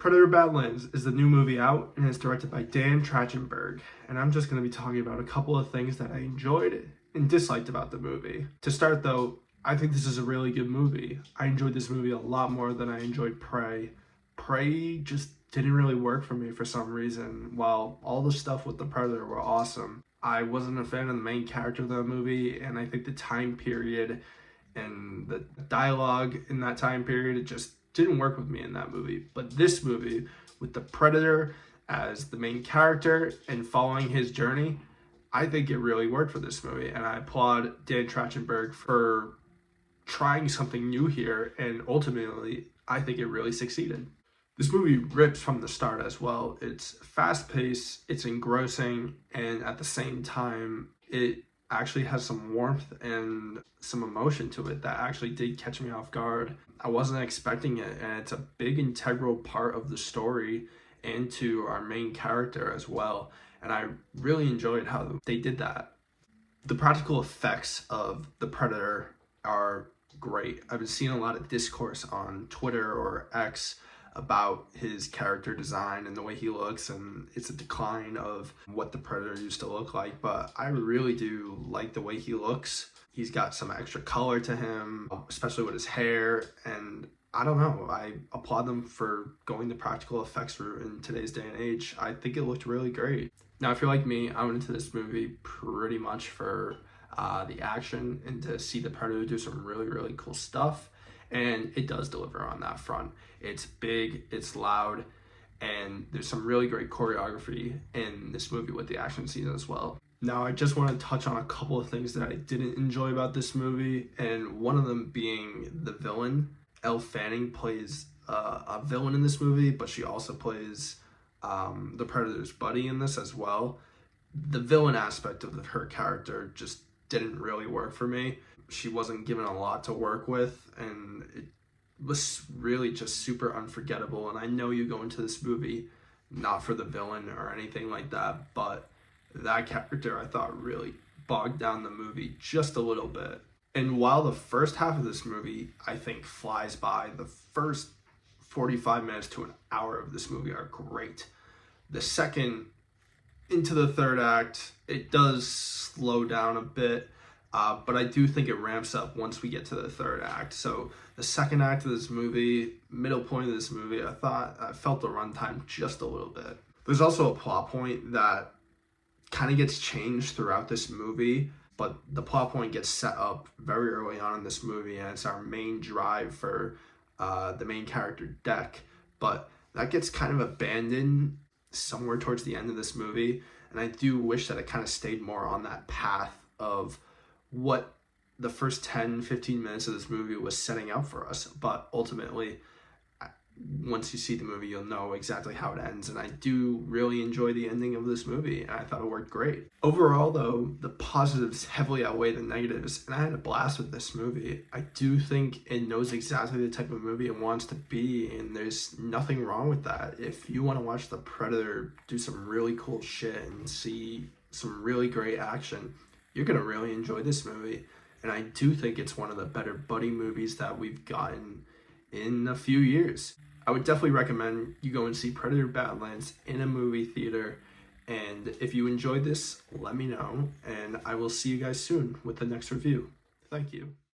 Predator Badlands is the new movie out, and it's directed by Dan Trachtenberg. And I'm just going to be talking about a couple of things that I enjoyed and disliked about the movie. To start though, I think this is a really good movie. I enjoyed this movie a lot more than I enjoyed Prey. Prey just didn't really work for me for some reason. While all the stuff with the Predator were awesome, I wasn't a fan of the main character of the movie, and I think the time period and the dialogue in that time period, it just didn't work with me in that movie. But this movie, with the Predator as the main character and following his journey, I think it really worked for this movie. And I applaud Dan Trachtenberg for trying something new here, and ultimately, I think it really succeeded. This movie rips from the start as well. It's fast-paced, it's engrossing, and at the same time, it actually has some warmth and some emotion to it that actually did catch me off guard. I wasn't expecting it, and it's a big integral part of the story and to our main character as well. And I really enjoyed how they did that. The practical effects of the Predator are great. I've been seeing a lot of discourse on Twitter or X about his character design and the way he looks, and it's a decline of what the Predator used to look like, but I really do like the way he looks. He's got some extra color to him, especially with his hair, and I don't know, I applaud them for going the practical effects route in today's day and age. I think it looked really great. Now, if you're like me, I went into this movie pretty much for the action and to see the Predator do some really, really cool stuff. And it does deliver on that front. It's big, it's loud, and there's some really great choreography in this movie with the action scenes as well. Now, I just want to touch on a couple of things that I didn't enjoy about this movie, and one of them being the villain. Elle Fanning plays a villain in this movie, but she also plays the Predator's buddy in this as well. The villain aspect of her character just didn't really work for me. She wasn't given a lot to work with, and it was really just super unforgettable. And I know you go into this movie not for the villain or anything like that, but that character I thought really bogged down the movie just a little bit. And while the first half of this movie I think flies by, the first 45 minutes to an hour of this movie are great. The second into the third act, it does slow down a bit. But I do think it ramps up once we get to the third act. So the second act of this movie, middle point of this movie, I felt the runtime just a little bit. There's also a plot point that kind of gets changed throughout this movie, but the plot point gets set up very early on in this movie, and it's our main drive for the main character, Deck. But that gets kind of abandoned somewhere towards the end of this movie, and I do wish that it kind of stayed more on that path of what the first 10-15 minutes of this movie was setting out for us. But ultimately, once you see the movie, you'll know exactly how it ends, and I do really enjoy the ending of this movie, and I thought it worked great. Overall though, the positives heavily outweigh the negatives, and I had a blast with this movie. I do think it knows exactly the type of movie it wants to be, and there's nothing wrong with that. If you want to watch the Predator do some really cool shit and see some really great action, you're going to really enjoy this movie. And I do think it's one of the better buddy movies that we've gotten in a few years. I would definitely recommend you go and see Predator Badlands in a movie theater. And if you enjoyed this, let me know. And I will see you guys soon with the next review. Thank you.